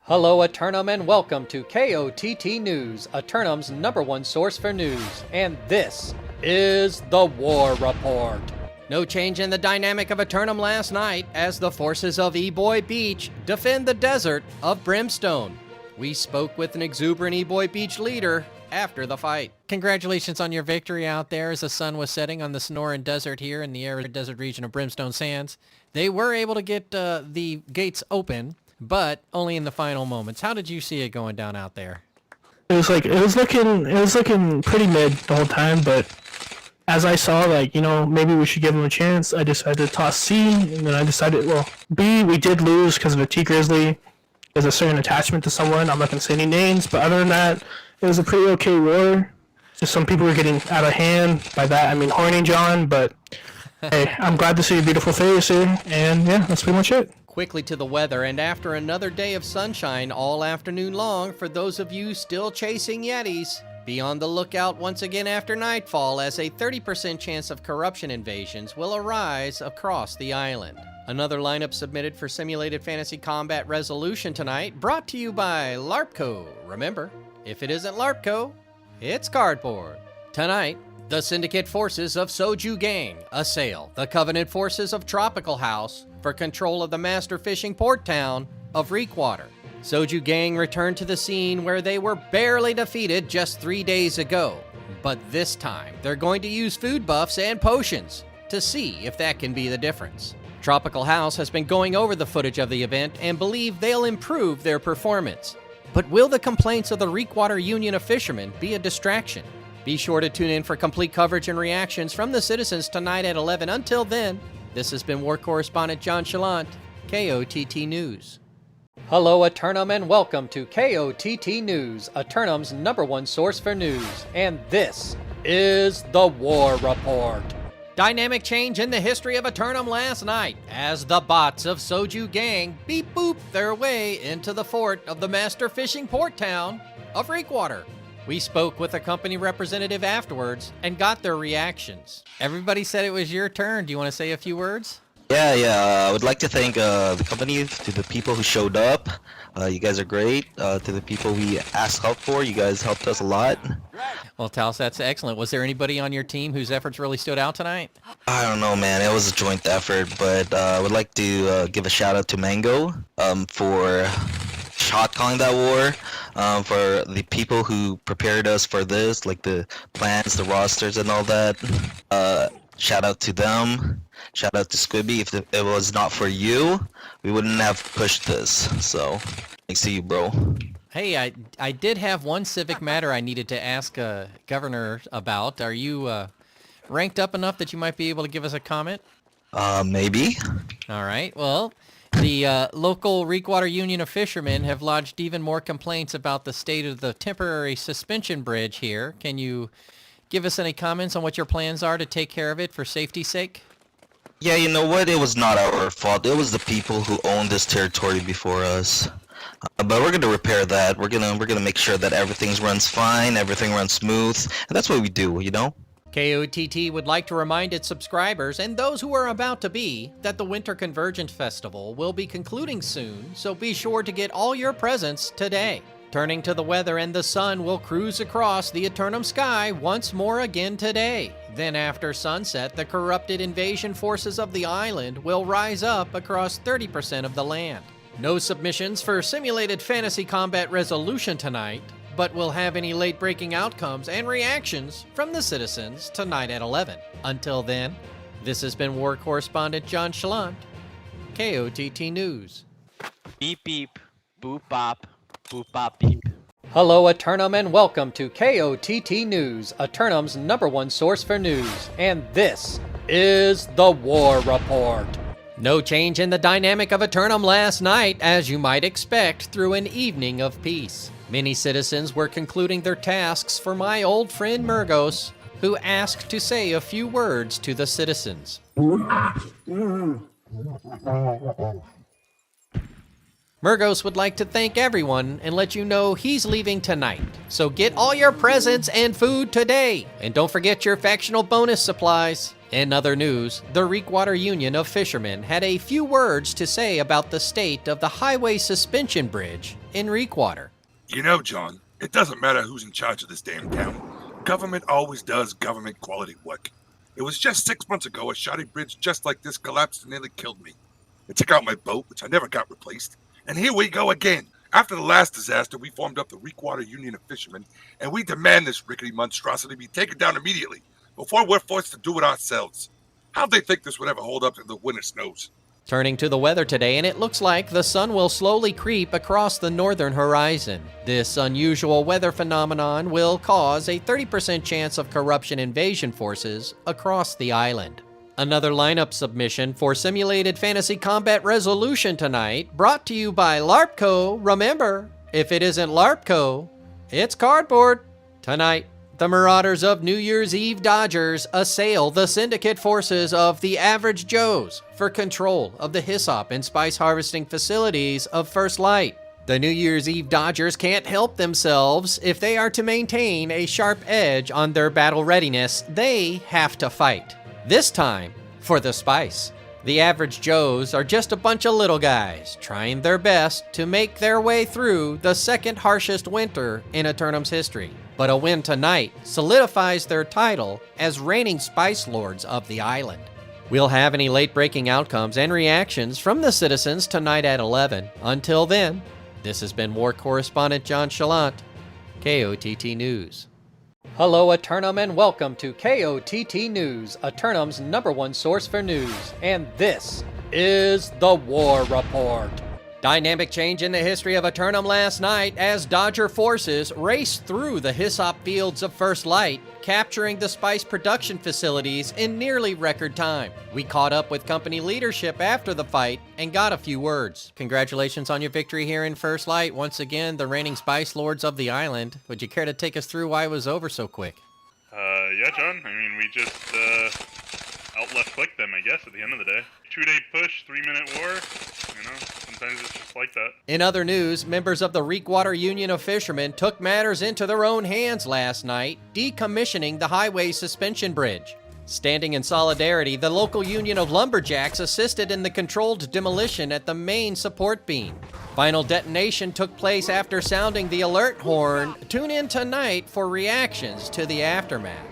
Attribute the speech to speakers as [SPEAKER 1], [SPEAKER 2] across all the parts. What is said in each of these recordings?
[SPEAKER 1] Hello Eternum and welcome to KOTT News, Eternum's #1 source for news, and this is the War Report. No change in the dynamic of Eternum last night as the forces of E-Boy Beach defend the desert of Brimstone. We spoke with an exuberant E-Boy Beach leader after the fight. Congratulations on your victory out there as the sun was setting on the Sonoran Desert here in the arid desert region of Brimstone Sands. They were able to get the gates open, but only in the final moments. How did you see it going down out there?
[SPEAKER 2] It was looking pretty mid the whole time, but as I saw, maybe we should give them a chance, I decided to toss C, and then I decided, well, B, we did lose because of a T-Grizzly. There's a certain attachment to someone. I'm not going to say any names, but other than that, it was a pretty okay war. Just some people were getting out of hand. By that, I mean Horny John, but hey, I'm glad to see your beautiful face here, and yeah, that's pretty much it.
[SPEAKER 1] Quickly to the weather, and after another day of sunshine all afternoon long, for those of you still chasing Yetis, be on the lookout once again after nightfall as a 30% chance of corruption invasions will arise across the island. Another lineup submitted for Simulated Fantasy Combat Resolution tonight, brought to you by LARPco. Remember, if it isn't LARPco, it's cardboard. Tonight, the Syndicate forces of Soju Gang assail the Covenant forces of Tropical House for control of the master fishing port town of Reekwater. Soju Gang returned to the scene where they were barely defeated just 3 days ago, but this time they're going to use food buffs and potions to see if that can be the difference. Tropical House has been going over the footage of the event and believe they'll improve their performance. But will the complaints of the Reekwater Union of Fishermen be a distraction? Be sure to tune in for complete coverage and reactions from the citizens tonight at 11. Until then, this has been War Correspondent JChalant, KOTT News. Hello Eternum and welcome to KOTT News, Eternum's #1 source for news, and this is the War Report. Dynamic change in the history of Eternum last night as the bots of Soju Gang beep boop their way into the fort of the master fishing port town of Reekwater. We spoke with a company representative afterwards and got their reactions. Everybody said it was your turn. Do you want to say a few words?
[SPEAKER 3] Yeah. I would like to thank the company, to the people who showed up. You guys are great. To the people we asked help for, you guys helped us a lot.
[SPEAKER 1] Well, Taos, that's excellent. Was there anybody on your team whose efforts really stood out tonight?
[SPEAKER 3] I don't know, man. It was a joint effort, but I would like to give a shout out to Mango for shot calling that war, for the people who prepared us for this, like the plans, the rosters, and all that. Shout out to them. Shout out to Squibby. If it was not for you, we wouldn't have pushed this. So, thanks to you, bro.
[SPEAKER 1] Hey, I did have one civic matter I needed to ask Governor about. Are you ranked up enough that you might be able to give us a comment?
[SPEAKER 3] Maybe.
[SPEAKER 1] All right. Well, the local Reekwater Union of Fishermen have lodged even more complaints about the state of the temporary suspension bridge here. Can you give us any comments on what your plans are to take care of it for safety's sake?
[SPEAKER 3] Yeah, you know what? It was not our fault. It was the people who owned this territory before us. But we're gonna repair that. We're gonna make sure that everything runs fine, everything runs smooth, and that's what we do, you know?
[SPEAKER 1] KOTT would like to remind its subscribers and those who are about to be that the Winter Convergence Festival will be concluding soon, so be sure to get all your presents today. Turning to the weather, and the sun will cruise across the Eternum sky once more again today. Then after sunset, the corrupted invasion forces of the island will rise up across 30% of the land. No submissions for Simulated Fantasy Combat Resolution tonight, but we'll have any late-breaking outcomes and reactions from the citizens tonight at 11. Until then, this has been War Correspondent JChalant, KOTT News.
[SPEAKER 4] Beep beep, boop bop, boop bop beep.
[SPEAKER 1] Hello Eternum and welcome to KOTT News, Eternum's #1 source for news, and this is the War Report. No change in the dynamic of Eternum last night, as you might expect, through an evening of peace. Many citizens were concluding their tasks for my old friend Murgos, who asked to say a few words to the citizens. Murgos would like to thank everyone and let you know he's leaving tonight. So get all your presents and food today. And don't forget your factional bonus supplies. In other news, the Reekwater Union of Fishermen had a few words to say about the state of the highway suspension bridge in Reekwater.
[SPEAKER 5] You know, John, it doesn't matter who's in charge of this damn town. Government always does government quality work. It was just 6 months ago a shoddy bridge just like this collapsed and nearly killed me. It took out my boat, which I never got replaced. And here we go again. After the last disaster, we formed up the Reekwater Union of Fishermen, and we demand this rickety monstrosity be taken down immediately, before we're forced to do it ourselves. How'd they think this would ever hold up in the winter snows?
[SPEAKER 1] Turning to the weather today, and it looks like the sun will slowly creep across the northern horizon. This unusual weather phenomenon will cause a 30% chance of corruption invasion forces across the island. Another lineup submission for Simulated Fantasy Combat Resolution tonight, brought to you by LARPco. Remember, if it isn't LARPco, it's cardboard. Tonight, the Marauders of New Year's Eve Dodgers assail the syndicate forces of the Average Joes for control of the hyssop and spice harvesting facilities of First Light. The New Year's Eve Dodgers can't help themselves. If they are to maintain a sharp edge on their battle readiness, they have to fight. This time, for the spice. The Average Joes are just a bunch of little guys trying their best to make their way through the second harshest winter in Eternum's history. But a win tonight solidifies their title as reigning Spice Lords of the island. We'll have any late-breaking outcomes and reactions from the citizens tonight at 11. Until then, this has been War Correspondent JChalant, KOTT News. Hello, Eternum, and welcome to KOTT News, Eternum's #1 source for news. And this is the War Report. Dynamic change in the history of Eternum last night as Dodger forces raced through the hyssop fields of First Light, capturing the spice production facilities in nearly record time. We caught up with company leadership after the fight and got a few words. Congratulations on your victory here in First Light. Once again, the reigning Spice Lords of the island. Would you care to take us through why it was over so quick?
[SPEAKER 6] Yeah, John. I mean, we just, out-left clicked them, I guess, at the end of the day. 2-day push, 3-minute war. You know, sometimes it's just like that.
[SPEAKER 1] In other news, members of the Reekwater Union of Fishermen took matters into their own hands last night, decommissioning the highway suspension bridge. Standing in solidarity, the local union of lumberjacks assisted in the controlled demolition at the main support beam. Final detonation took place after sounding the alert horn. Tune in tonight for reactions to the aftermath.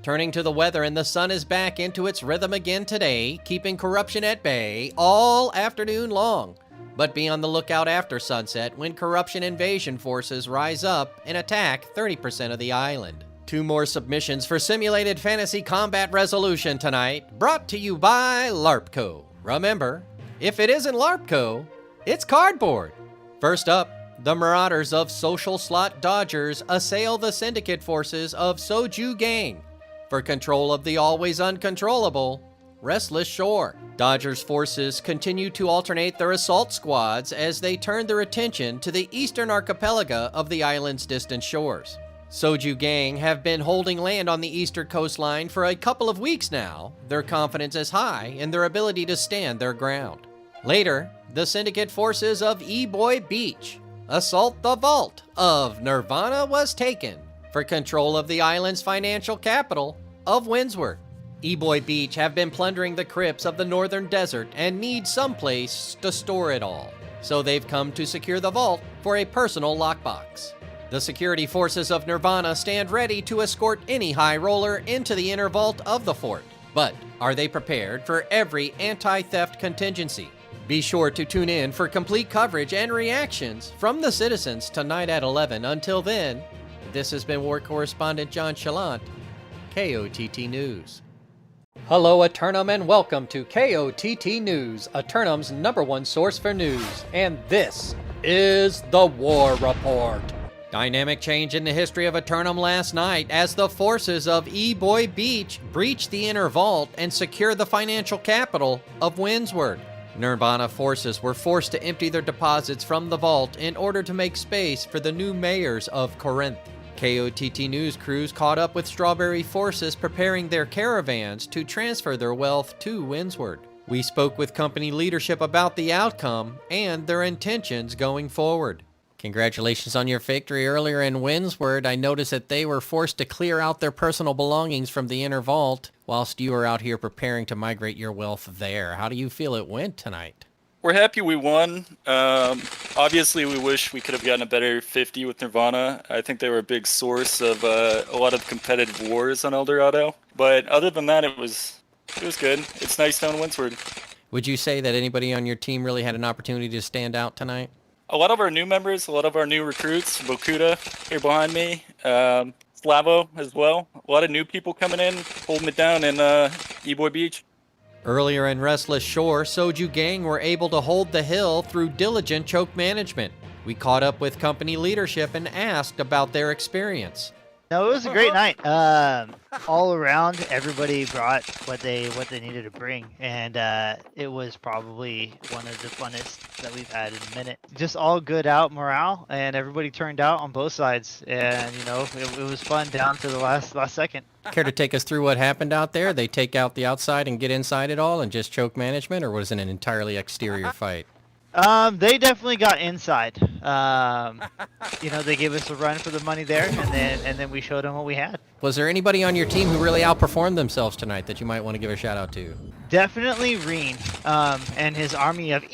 [SPEAKER 1] Turning to the weather, and the sun is back into its rhythm again today, keeping corruption at bay all afternoon long. But be on the lookout after sunset when corruption invasion forces rise up and attack 30% of the island. 2 more submissions for Simulated Fantasy Combat Resolution tonight, brought to you by LARPco. Remember, if it isn't LARPco, it's cardboard. First up, the Marauders of Social Slot Dodgers assail the syndicate forces of Soju Gang for control of the always uncontrollable Restless Shore. Dodgers forces continue to alternate their assault squads as they turn their attention to the eastern archipelago of the island's distant shores. Soju Gang have been holding land on the eastern coastline for a couple of weeks now. Their confidence is high in their ability to stand their ground. Later, the syndicate forces of E-Boy Beach assault the vault of Nirvana was taken for control of the island's financial capital of Windsward. E-Boy Beach have been plundering the crypts of the northern desert and need someplace to store it all. So they've come to secure the vault for a personal lockbox. The security forces of Nirvana stand ready to escort any high roller into the inner vault of the fort. But are they prepared for every anti-theft contingency? Be sure to tune in for complete coverage and reactions from the citizens tonight at 11. Until then, this has been War Correspondent JChalant, KOTT News. Hello, Eternum, and welcome to KOTT News, Eternum's #1 source for news. And this is the War Report. Dynamic change in the history of Eternum last night as the forces of E-Boy Beach breached the inner vault and secured the financial capital of Windsward. Nirvana forces were forced to empty their deposits from the vault in order to make space for the new mayors of Corinth. KOTT News crews caught up with Strawberry forces preparing their caravans to transfer their wealth to Windsward. We spoke with company leadership about the outcome and their intentions going forward. Congratulations on your victory earlier in Windsward. I noticed that they were forced to clear out their personal belongings from the inner vault whilst you were out here preparing to migrate your wealth there. How do you feel it went tonight?
[SPEAKER 7] We're happy we won. Obviously, we wish we could have gotten a better 50 with Nirvana. I think they were a big source of a lot of competitive wars on El Dorado. But other than that, it was good. It's nice down in Windsward.
[SPEAKER 1] Would you say that anybody on your team really had an opportunity to stand out tonight?
[SPEAKER 7] A lot of our new members, a lot of our new recruits, Bokuda here behind me, Slavo as well. A lot of new people coming in, holding it down in E-Boy Beach.
[SPEAKER 1] Earlier in Restless Shore, Soju Gang were able to hold the hill through diligent choke management. We caught up with company leadership and asked about their experience.
[SPEAKER 8] No, it was a great night. All around, everybody brought what they needed to bring, and it was probably one of the funnest that we've had in a minute. Just all good out morale, and everybody turned out on both sides, and you know it was fun down to the last second.
[SPEAKER 1] Care to take us through what happened out there? They take out the outside and get inside it all and just choke management, or was it an entirely exterior fight?
[SPEAKER 8] They definitely got inside. You know, they gave us a run for the money there, and then we showed them what we had.
[SPEAKER 1] Was there anybody on your team who really outperformed themselves tonight that you might want to give a shout out to?
[SPEAKER 8] Definitely Reen, and his army of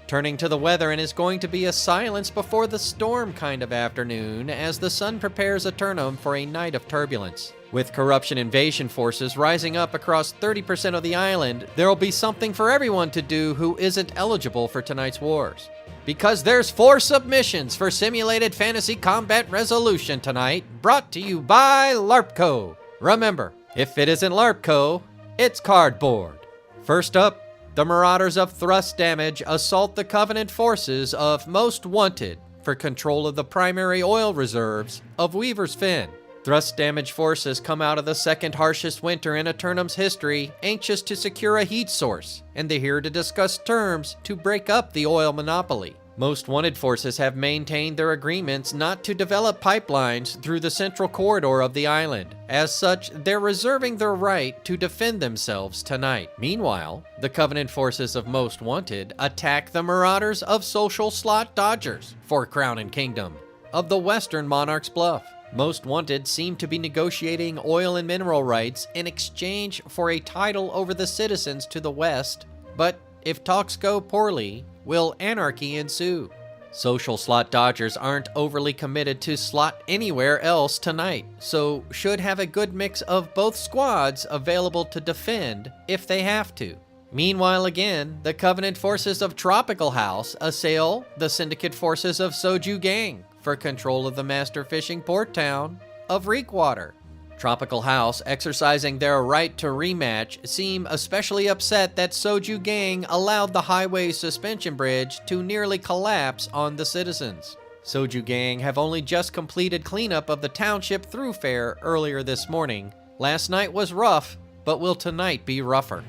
[SPEAKER 1] Turning to the weather, and is going to be a silence before the storm kind of afternoon as the sun prepares Eternum for a night of turbulence. With corruption invasion forces rising up across 30% of the island, there'll be something for everyone to do who isn't eligible for tonight's wars. Because there's 4 submissions for Simulated Fantasy Combat Resolution tonight, brought to you by LARPco. Remember, if it isn't LARPco, it's cardboard. First up, the Marauders of Thrust Damage assault the Covenant forces of Most Wanted for control of the primary oil reserves of Weaver's Fin. Thrust Damage forces come out of the second harshest winter in Eternum's history, anxious to secure a heat source, and they're here to discuss terms to break up the oil monopoly. Most Wanted forces have maintained their agreements not to develop pipelines through the central corridor of the island. As such, they're reserving their right to defend themselves tonight. Meanwhile, the Covenant forces of Most Wanted attack the Marauders of Social Slot Dodgers for Crown and Kingdom of the Western Monarch's Bluff. Most Wanted seem to be negotiating oil and mineral rights in exchange for a title over the citizens to the west, but if talks go poorly, will anarchy ensue? Social Slot Dodgers aren't overly committed to slot anywhere else tonight, so should have a good mix of both squads available to defend if they have to. Meanwhile, again, the Covenant forces of Tropical House assail the Syndicate forces of Soju Gang for control of the master fishing port town of Reekwater. Tropical House, exercising their right to rematch, seem especially upset that Soju Gang allowed the highway suspension bridge to nearly collapse on the citizens. Soju Gang have only just completed cleanup of the township thoroughfare earlier this morning. Last night was rough, but will tonight be rougher.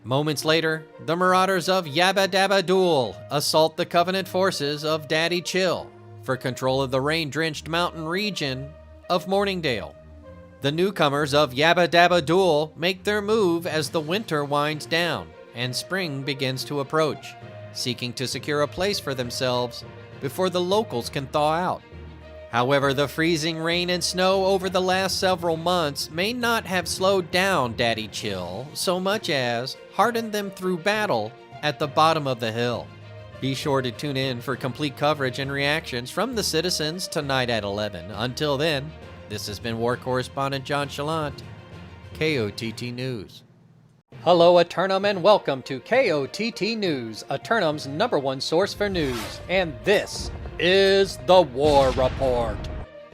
[SPEAKER 1] Moments later, the Marauders of Yabba Dabba Duel assault the Covenant forces of Daddy Chill for control of the rain-drenched mountain region of Morningdale. The newcomers of Yabba Dabba Duel make their move as the winter winds down and spring begins to approach, seeking to secure a place for themselves before the locals can thaw out. However, the freezing rain and snow over the last several months may not have slowed down Daddy Chill so much as hardened them through battle at the bottom of the hill. Be sure to tune in for complete coverage and reactions from the citizens tonight at 11. Until then, this has been War Correspondent JChalant, KOTT News. Hello, Eternum, and welcome to KOTT News, Eternum's #1 source for news. And this is the War Report.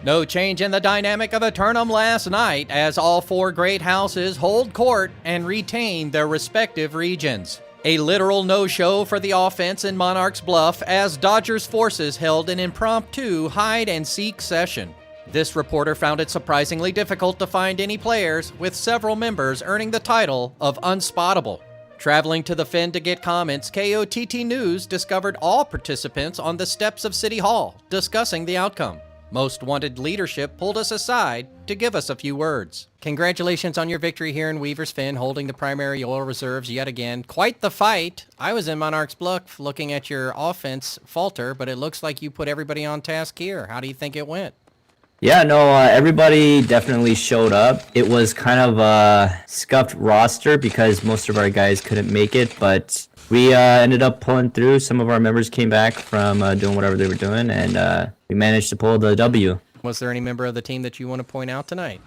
[SPEAKER 1] No change in the dynamic of Eternum last night, as all 4 great houses hold court and retain their respective regions. A literal no-show for the offense in Monarch's Bluff as Dodgers forces held an impromptu hide-and-seek session. This reporter found it surprisingly difficult to find any players, with several members earning the title of Unspottable. Traveling to the Fen to get comments, KOTT News discovered all participants on the steps of City Hall, discussing the outcome. Most Wanted leadership pulled us aside to give us a few words. Congratulations on your victory here in Weaver's Fin, holding the primary oil reserves yet again. Quite the fight. I was in Monarch's Bluff looking at your offense falter, but it looks like you put everybody on task here. How do you think it went?
[SPEAKER 9] Yeah, no, everybody definitely showed up. It was kind of a scuffed roster because most of our guys couldn't make it, but we ended up pulling through. Some of our members came back from doing whatever they were doing, and we managed to pull the W.
[SPEAKER 1] Was there any member of the team that you want to point out tonight?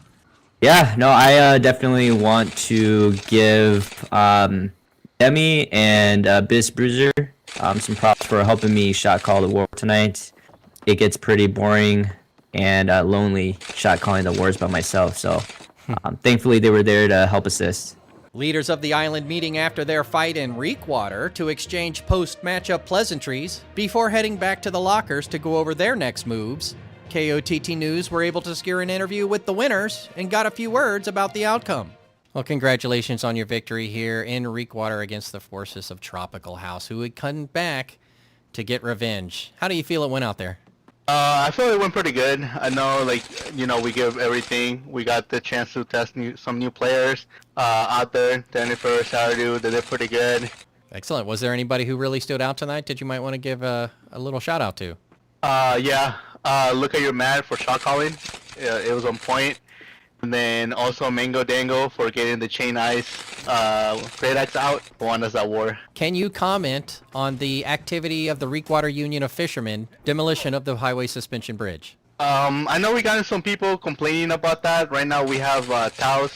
[SPEAKER 9] Yeah, no, I definitely want to give Demi and Biz Bruiser some props for helping me shot call the war tonight. It gets pretty boring and lonely shot calling the wars by myself, so thankfully they were there to help assist.
[SPEAKER 1] Leaders of the island meeting after their fight in Reekwater to exchange post-matchup pleasantries before heading back to the lockers to go over their next moves. KOTT News were able to secure an interview with the winners and got a few words about the outcome. Well, congratulations on your victory here in Reekwater against the forces of Tropical House, who had come back to get revenge. How do you feel it went out there?
[SPEAKER 10] I feel it went pretty good. I know, we give everything. We got the chance to test some new players out there. Jennifer, Saradu, they did pretty good.
[SPEAKER 1] Excellent. Was there anybody who really stood out tonight that you might want to give a little shout out to?
[SPEAKER 10] Yeah. Look at your man for shot calling. It was on point. And then also Mango Dango for getting the chain ice Great X out. Won us that war.
[SPEAKER 1] Can you comment on the activity of the Reekwater Union of Fishermen demolition of the highway suspension bridge?
[SPEAKER 10] I know we got some people complaining about that. Right now we have Taos.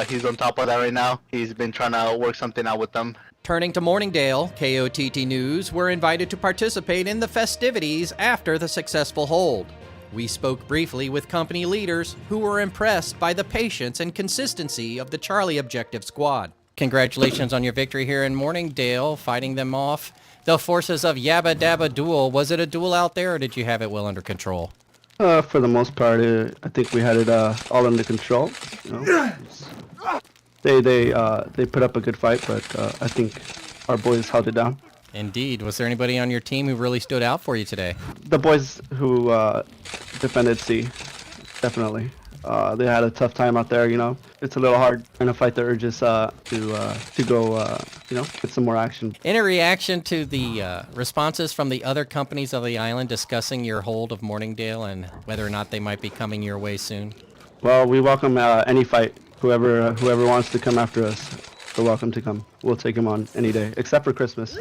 [SPEAKER 10] He's on top of that right now. He's been trying to work something out with them.
[SPEAKER 1] Turning to Morningdale, KOTT News were invited to participate in the festivities after the successful hold. We spoke briefly with company leaders who were impressed by the patience and consistency of the Charlie Objective Squad. Congratulations on your victory here in Morningdale, fighting them off. The forces of Yabba Dabba Duel. Was it a duel out there, or did you have it well under control?
[SPEAKER 11] For the most part, I think we had it all under control. They put up a good fight, but I think our boys held it down.
[SPEAKER 1] Indeed. Was there anybody on your team who really stood out for you today?
[SPEAKER 11] The boys who defended C, definitely. They had a tough time out there, It's a little hard trying to fight the urges to go, get some more action.
[SPEAKER 1] Any reaction to the responses from the other companies of the island discussing your hold of Morningdale and whether or not they might be coming your way soon?
[SPEAKER 11] Well, we welcome any fight. Whoever wants to come after us, they're welcome to come. We'll take them on any day, except for Christmas.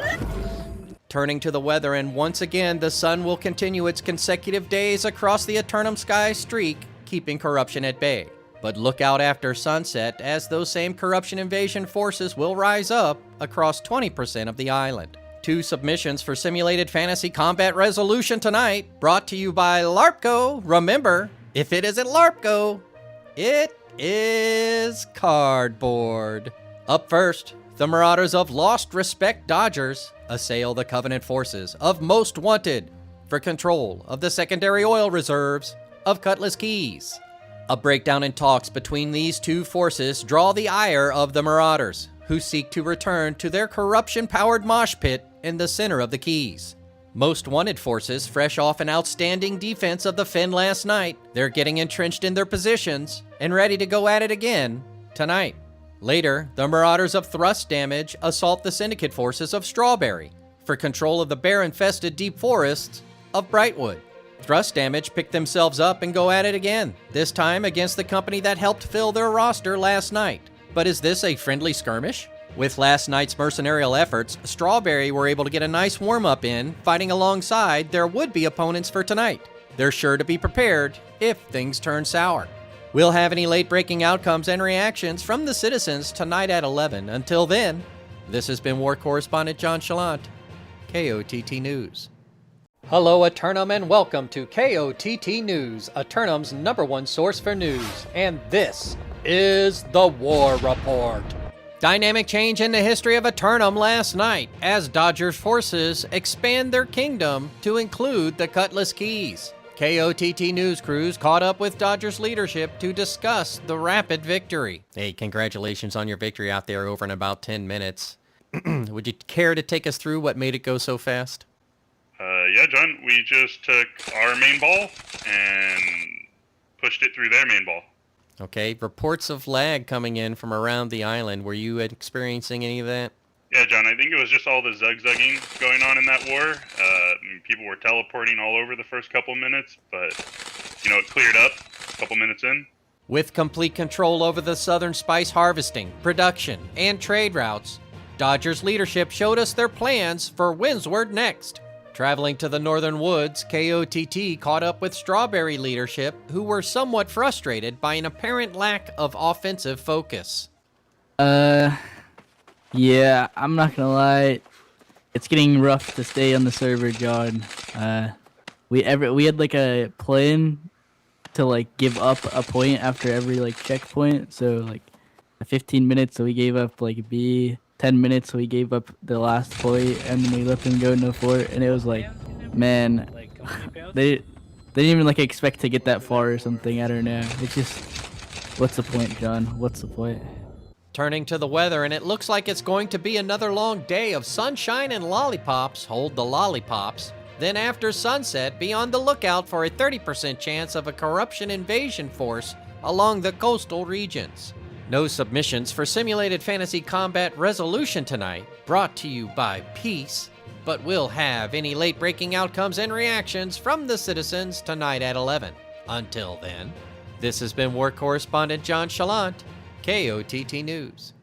[SPEAKER 1] Turning to the weather, and once again, the sun will continue its consecutive days across the eternum sky streak, keeping corruption at bay. But look out after sunset, as those same corruption invasion forces will rise up across 20% of the island. 2 submissions for simulated fantasy combat resolution tonight, brought to you by LARPCO. Remember, if it isn't LARPCO, it is cardboard. Up first, the Marauders of Lost Respect Dodgers assail the Covenant forces of Most Wanted for control of the secondary oil reserves of Cutlass Keys. A breakdown in talks between these 2 forces draw the ire of the Marauders, who seek to return to their corruption-powered mosh pit in the center of the Keys. Most Wanted forces, fresh off an outstanding defense of the Fen last night, they're getting entrenched in their positions and ready to go at it again tonight. Later, the Marauders of Thrust Damage assault the Syndicate forces of Strawberry for control of the bear-infested deep forests of Brightwood. Thrust Damage pick themselves up and go at it again, this time against the company that helped fill their roster last night. But is this a friendly skirmish? With last night's mercenarial efforts, Strawberry were able to get a nice warm-up in, fighting alongside their would-be opponents for tonight. They're sure to be prepared if things turn sour. We'll have any late-breaking outcomes and reactions from the citizens tonight at 11. Until then, this has been War Correspondent JChalant, KOTT News. Hello, Eternum, and welcome to KOTT News, Eternum's #1 source for news. And this is the War Report. Dynamic change in the history of Eternum last night as Dodgers forces expand their kingdom to include the Cutlass Keys. KOTT news crews caught up with Dodgers leadership to discuss the rapid victory. Hey, congratulations on your victory out there over in about 10 minutes. Would you care to take us through what made it go so fast?
[SPEAKER 6] Yeah, John, we just took our main ball and pushed it through their main ball.
[SPEAKER 1] Okay, reports of lag coming in from around the island. Were you experiencing any of that?
[SPEAKER 6] Yeah, John, I think it was just all the zugzugging going on in that war. People were teleporting all over the first couple minutes, but, it cleared up a couple minutes in.
[SPEAKER 1] With complete control over the southern spice harvesting, production, and trade routes, Dodger's leadership showed us their plans for Windsward next. Traveling to the northern woods, KOTT caught up with Strawberry leadership, who were somewhat frustrated by an apparent lack of offensive focus.
[SPEAKER 12] Yeah, I'm not gonna lie. It's getting rough to stay on the server, John. We had like a plan to like give up a point after every like checkpoint. So like 15 minutes, so we gave up like B. 10 minutes, so we gave up the last point, and then we let them go no fort, and it was like, man, they didn't even like expect to get that far or something. I don't know. It's just, what's the point, John? What's the point?
[SPEAKER 1] Turning to the weather, and it looks like it's going to be another long day of sunshine and lollipops. Hold the lollipops. Then after sunset, be on the lookout for a 30% chance of a corruption invasion force along the coastal regions. No submissions for Simulated Fantasy Combat Resolution tonight, brought to you by Peace, but we'll have any late-breaking outcomes and reactions from the citizens tonight at 11. Until then, this has been War Correspondent JChalant, KOTT News.